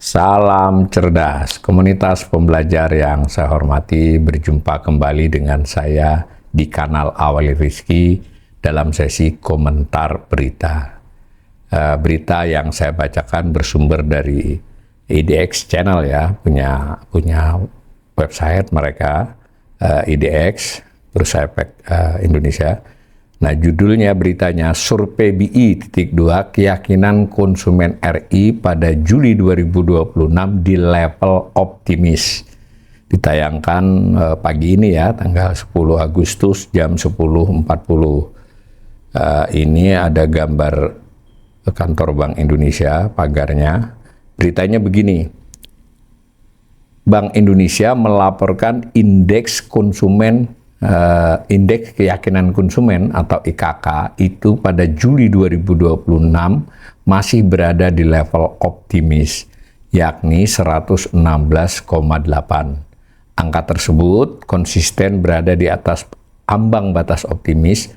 Salam cerdas, komunitas pembelajar yang saya hormati, berjumpa kembali dengan saya di kanal Awali Rizky dalam sesi komentar berita. Berita yang saya bacakan bersumber dari IDX Channel ya, punya website mereka, IDX, Bursa Efek Indonesia. Nah, judulnya beritanya Survei BI .2 keyakinan konsumen RI pada Juli 2026 di level optimis. Ditayangkan pagi ini ya, tanggal 10 Agustus jam 10.40. Ini ada gambar kantor Bank Indonesia, pagarnya. Beritanya begini. Bank Indonesia melaporkan indeks konsumen indeks keyakinan konsumen atau IKK itu pada Juli 2026 masih berada di level optimis, yakni 116,8. Angka tersebut konsisten berada di atas ambang batas optimis,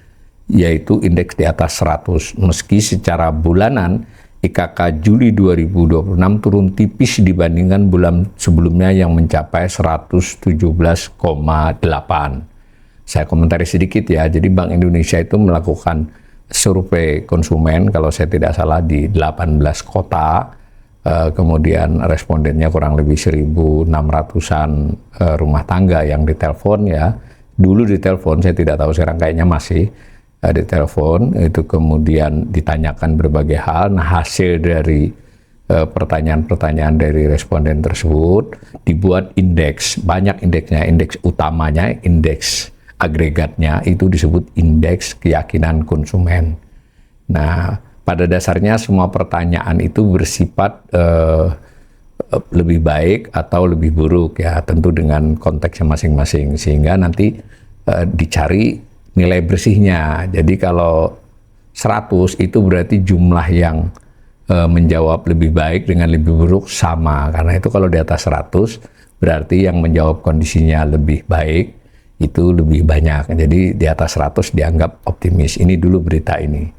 yaitu indeks di atas 100, meski secara bulanan IKK Juli 2026 turun tipis dibandingkan bulan sebelumnya yang mencapai 117,8. Saya komentari sedikit ya, jadi Bank Indonesia itu melakukan survei konsumen, kalau saya tidak salah di 18 kota, kemudian respondennya kurang lebih 1.600-an rumah tangga yang ditelepon ya. Dulu ditelepon, saya tidak tahu sekarang kayaknya masih ditelepon, itu kemudian ditanyakan berbagai hal. Nah, hasil dari pertanyaan-pertanyaan dari responden tersebut dibuat indeks, banyak indeksnya, indeks utamanya, indeks agregatnya itu disebut indeks keyakinan konsumen. Nah, pada dasarnya semua pertanyaan itu bersifat lebih baik atau lebih buruk ya, tentu dengan konteksnya masing-masing, sehingga nanti dicari nilai bersihnya. Jadi kalau 100 itu berarti jumlah yang menjawab lebih baik dengan lebih buruk sama, karena itu kalau di atas 100 berarti yang menjawab kondisinya lebih baik itu lebih banyak. Jadi di atas 100 dianggap optimis. Ini dulu berita ini.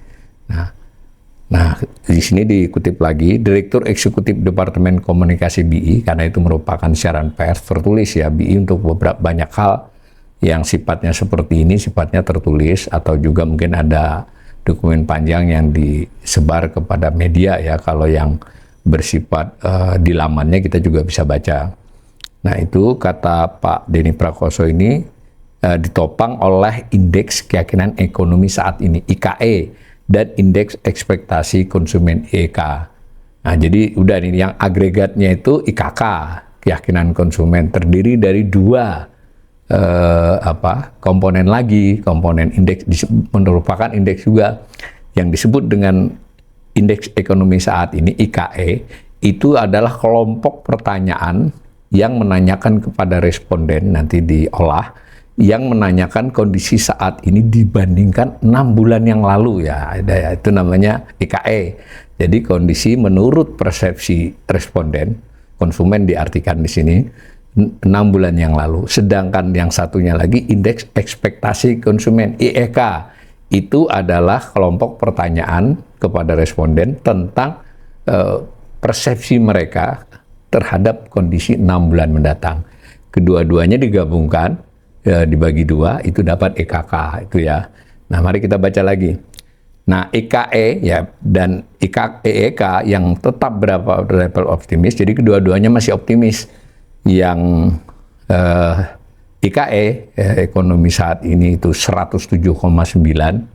Nah, di sini dikutip lagi, Direktur Eksekutif Departemen Komunikasi BI, karena itu merupakan siaran pers tertulis ya, BI untuk beberapa banyak hal yang sifatnya seperti ini, sifatnya tertulis, atau juga mungkin ada dokumen panjang yang disebar kepada media ya, kalau yang bersifat di lamannya kita juga bisa baca. Nah, itu kata Pak Denny Prakoso ini ditopang oleh indeks keyakinan ekonomi saat ini IKE dan indeks ekspektasi konsumen EK. Nah, jadi udah ini yang agregatnya itu IKK, keyakinan konsumen, terdiri dari dua komponen lagi, komponen indeks merupakan indeks juga yang disebut dengan indeks ekonomi saat ini IKE. Itu adalah kelompok pertanyaan yang menanyakan kepada responden, nanti diolah, yang menanyakan kondisi saat ini dibandingkan 6 bulan yang lalu ya, itu namanya IKE. Jadi kondisi menurut persepsi responden, konsumen diartikan di sini 6 bulan yang lalu. Sedangkan yang satunya lagi indeks ekspektasi konsumen IEK, itu adalah kelompok pertanyaan kepada responden tentang persepsi mereka terhadap kondisi 6 bulan mendatang. Kedua-duanya digabungkan, dibagi dua, itu dapat EKK itu ya. Nah, mari kita baca lagi. Nah, IKE ya dan EEK yang tetap berapa level optimis, jadi kedua-duanya masih optimis. Yang IKE ekonomi saat ini itu 107,9,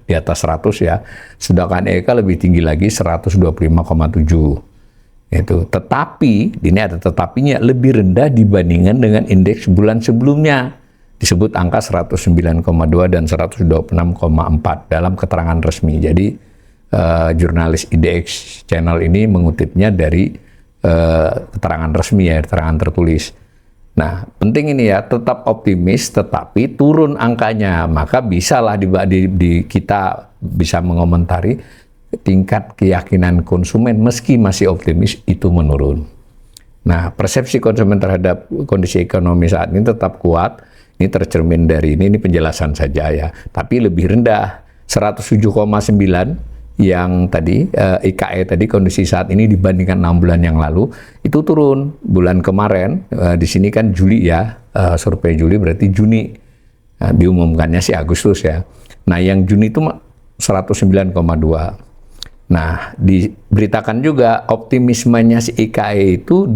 di atas 100 ya. Sedangkan EEK lebih tinggi lagi 125,7. Itu. Tetapi ini ada tetapinya, lebih rendah dibandingkan dengan indeks bulan sebelumnya. Disebut angka 109,2 dan 126,4 dalam keterangan resmi. Jadi jurnalis IDX Channel ini mengutipnya dari keterangan resmi ya, keterangan tertulis. Nah, penting ini ya, tetap optimis tetapi turun angkanya, maka bisalah kita bisa mengomentari tingkat keyakinan konsumen meski masih optimis itu menurun. Nah, persepsi konsumen terhadap kondisi ekonomi saat ini tetap kuat. Ini tercermin dari ini penjelasan saja ya, tapi lebih rendah 107,9 yang tadi IKE tadi kondisi saat ini dibandingkan 6 bulan yang lalu itu turun. Bulan kemarin di sini kan Juli ya, survei Juli berarti Juni. Diumumkannya sih Agustus ya. Nah, yang Juni itu 109,2. Nah, diberitakan juga optimismenya si IKE itu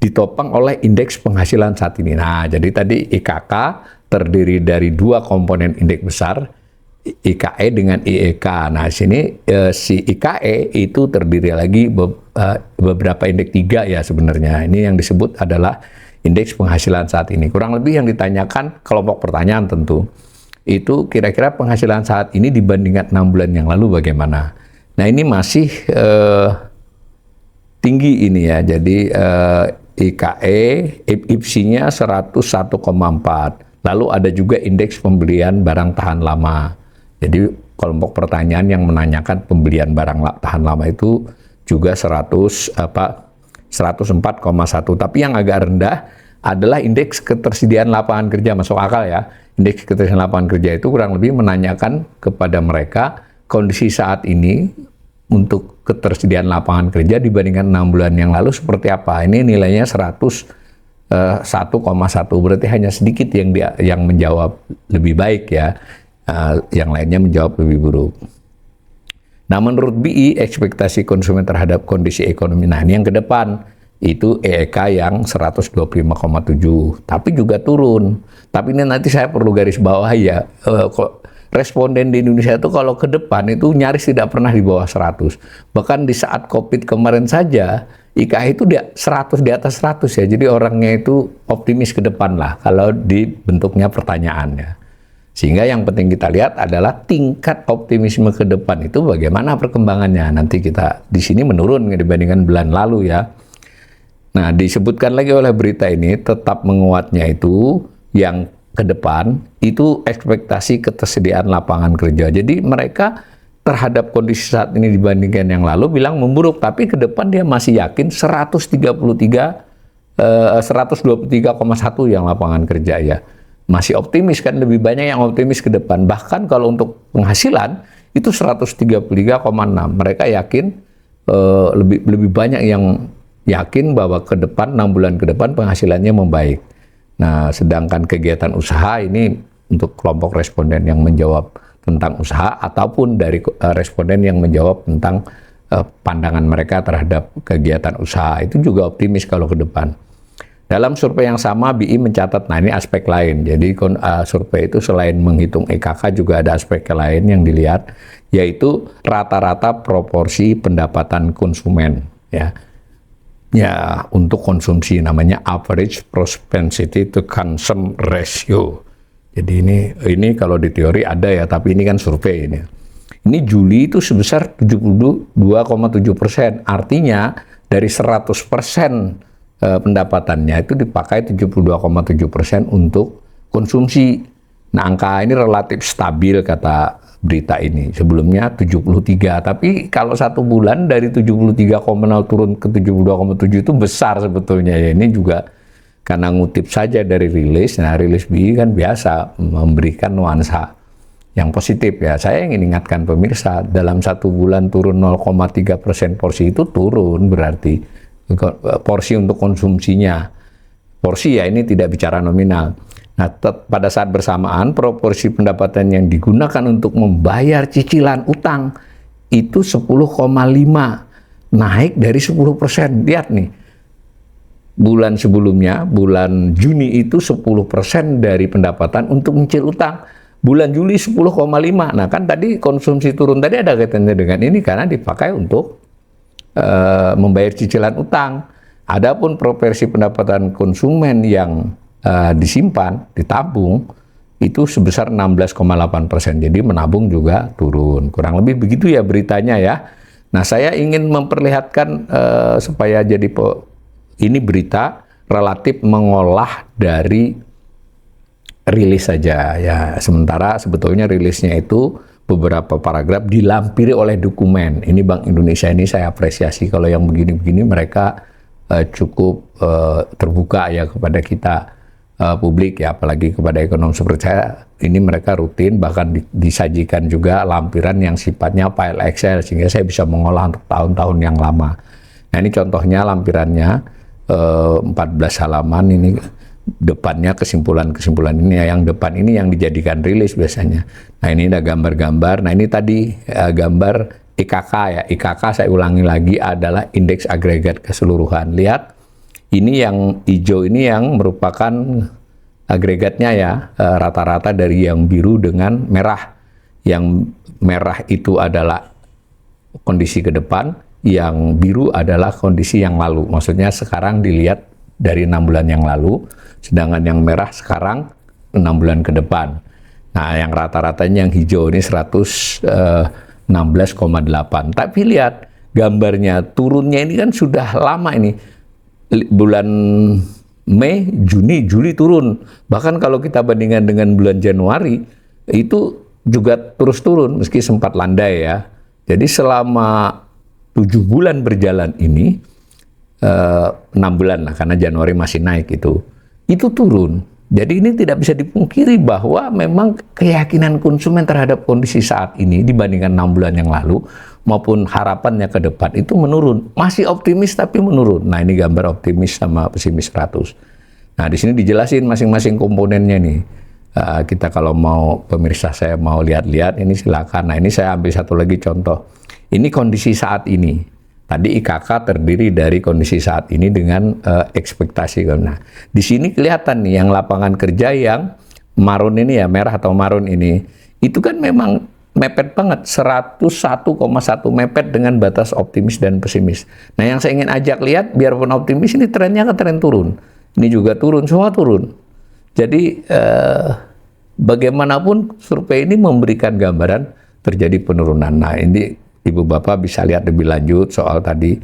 ditopang oleh indeks penghasilan saat ini. Nah, jadi tadi IKK terdiri dari 2 komponen indeks besar, IKE dengan IEK. Nah, sini si IKE itu terdiri lagi beberapa indeks 3 ya sebenarnya. Ini yang disebut adalah indeks penghasilan saat ini. Kurang lebih yang ditanyakan kelompok pertanyaan tentu. Itu kira-kira penghasilan saat ini dibandingkan 6 bulan yang lalu bagaimana? Nah, ini masih tinggi ini ya. Jadi IKE, IPSI-nya 101,4. Lalu ada juga indeks pembelian barang tahan lama. Jadi kelompok pertanyaan yang menanyakan pembelian barang tahan lama itu juga 104,1. Tapi yang agak rendah adalah indeks ketersediaan lapangan kerja, masuk akal ya. Indeks ketersediaan lapangan kerja itu kurang lebih menanyakan kepada mereka kondisi saat ini untuk ketersediaan lapangan kerja dibandingkan 6 bulan yang lalu seperti apa. Ini nilainya 101,1, berarti hanya sedikit yang menjawab lebih baik ya. Yang lainnya menjawab lebih buruk. Nah, menurut BI, ekspektasi konsumen terhadap kondisi ekonomi, nah ini yang ke depan, itu EEK yang 125,7, tapi juga turun. Tapi ini nanti saya perlu garis bawah ya, responden di Indonesia itu kalau ke depan itu nyaris tidak pernah di bawah 100. Bahkan di saat COVID kemarin saja, IKE itu di atas 100 ya, jadi orangnya itu optimis ke depan lah, kalau dibentuknya pertanyaannya. Sehingga yang penting kita lihat adalah tingkat optimisme ke depan itu bagaimana perkembangannya. Nanti kita di sini menurun dibandingkan bulan lalu ya. Nah, disebutkan lagi oleh berita ini tetap menguatnya itu yang ke depan itu ekspektasi ketersediaan lapangan kerja. Jadi mereka terhadap kondisi saat ini dibandingkan yang lalu bilang memburuk, tapi ke depan dia masih yakin 123,1 yang lapangan kerja ya. Masih optimis kan, lebih banyak yang optimis ke depan. Bahkan kalau untuk penghasilan itu 133,6. Mereka yakin lebih banyak yang yakin bahwa ke depan 6 bulan ke depan penghasilannya membaik. Nah, sedangkan kegiatan usaha ini untuk kelompok responden yang menjawab tentang usaha ataupun dari responden yang menjawab tentang pandangan mereka terhadap kegiatan usaha itu juga optimis kalau ke depan. Dalam survei yang sama, BI mencatat, nah ini aspek lain. Jadi survei itu selain menghitung EKK juga ada aspek lain yang dilihat, yaitu rata-rata proporsi pendapatan konsumen ya. Ya, untuk konsumsi namanya average propensity to consume ratio. Jadi ini kalau di teori ada ya, tapi ini kan survei ini. Ini Juli itu sebesar 72,7%. Artinya dari 100% pendapatannya itu dipakai 72,7% untuk konsumsi. Nah, angka ini relatif stabil kata berita ini. Sebelumnya 73, tapi kalau 1 bulan dari 73,0 turun ke 72,7 itu besar sebetulnya ya. Ini juga karena ngutip saja dari rilis. Nah, rilis BI kan biasa memberikan nuansa yang positif ya. Saya ingin ingatkan pemirsa, dalam 1 bulan turun 0,3% porsi itu turun berarti porsi untuk konsumsinya. Porsi ya, ini tidak bicara nominal. Nah, pada saat bersamaan proporsi pendapatan yang digunakan untuk membayar cicilan utang itu 10,5, naik dari 10%. Lihat nih, bulan sebelumnya, bulan Juni itu 10% dari pendapatan untuk mencicil utang. Bulan Juli 10,5. Nah, kan tadi konsumsi turun tadi ada kaitannya dengan ini karena dipakai untuk membayar cicilan utang. Adapun proporsi pendapatan konsumen yang disimpan, ditabung, itu sebesar 16,8%. Jadi menabung juga turun. Kurang lebih begitu ya beritanya ya. Nah, saya ingin memperlihatkan supaya jadi ini berita relatif mengolah dari rilis saja ya. Sementara sebetulnya rilisnya itu beberapa paragraf dilampiri oleh dokumen. Ini Bank Indonesia ini saya apresiasi kalau yang begini-begini mereka cukup terbuka ya kepada kita. publik ya, apalagi kepada ekonom seperti saya, ini mereka rutin bahkan disajikan juga lampiran yang sifatnya file Excel sehingga saya bisa mengolah untuk tahun-tahun yang lama. Nah ini contohnya lampirannya 14 halaman, ini depannya kesimpulan-kesimpulan ini, yang depan ini yang dijadikan rilis biasanya. Nah ini ada gambar-gambar. Nah ini tadi gambar IKK ya. IKK saya ulangi lagi adalah indeks agregat keseluruhan. Lihat, ini yang hijau ini yang merupakan agregatnya ya, rata-rata dari yang biru dengan merah. Yang merah itu adalah kondisi ke depan, yang biru adalah kondisi yang lalu. Maksudnya sekarang dilihat dari 6 bulan yang lalu, sedangkan yang merah sekarang 6 bulan ke depan. Nah, yang rata-ratanya yang hijau ini 116,8. Tapi lihat gambarnya, turunnya ini kan sudah lama ini. Bulan Mei, Juni, Juli turun. Bahkan kalau kita bandingkan dengan bulan Januari, itu juga terus turun meski sempat landai ya. Jadi selama 7 bulan berjalan ini, 6 bulan lah, karena Januari masih naik itu turun. Jadi ini tidak bisa dipungkiri bahwa memang keyakinan konsumen terhadap kondisi saat ini dibandingkan 6 bulan yang lalu maupun harapannya ke depan itu menurun. Masih optimis tapi menurun. Nah ini gambar optimis sama pesimis 100. Nah di sini dijelasin masing-masing komponennya nih. Kita kalau mau, pemirsa saya mau lihat-lihat ini silakan. Nah ini saya ambil satu lagi contoh. Ini kondisi saat ini. Tadi IKK terdiri dari kondisi saat ini dengan ekspektasi. Nah, di sini kelihatan nih yang lapangan kerja yang marun ini ya, merah atau marun ini, itu kan memang mepet banget, 101,1 mepet dengan batas optimis dan pesimis. Nah, yang saya ingin ajak lihat, biarpun optimis ini trennya ke tren turun. Ini juga turun, semua turun. Jadi, bagaimanapun survei ini memberikan gambaran terjadi penurunan. Nah, ini Ibu Bapak bisa lihat lebih lanjut soal tadi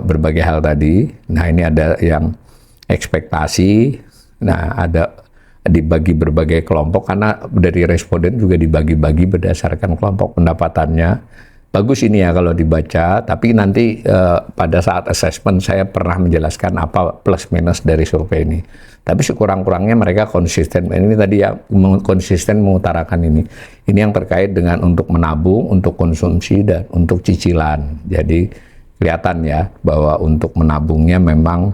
berbagai hal tadi. Nah ini ada yang ekspektasi. Nah ada dibagi berbagai kelompok karena dari responden juga dibagi-bagi berdasarkan kelompok pendapatannya. Bagus ini ya kalau dibaca. Tapi nanti pada saat assessment saya pernah menjelaskan apa plus minus dari survei ini. Tapi sekurang-kurangnya mereka konsisten. Ini tadi ya konsisten mengutarakan ini. Ini yang terkait dengan untuk menabung, untuk konsumsi, dan untuk cicilan. Jadi kelihatan ya bahwa untuk menabungnya memang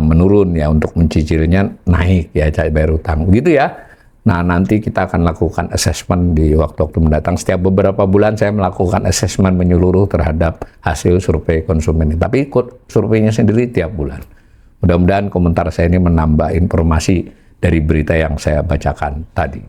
menurun ya, untuk mencicilnya naik ya, bayar utang. Begitu ya. Nah nanti kita akan lakukan assessment di waktu-waktu mendatang. Setiap beberapa bulan saya melakukan assessment menyeluruh terhadap hasil survei konsumen ini. Tapi ikut surveinya sendiri tiap bulan. Mudah-mudahan komentar saya ini menambah informasi dari berita yang saya bacakan tadi.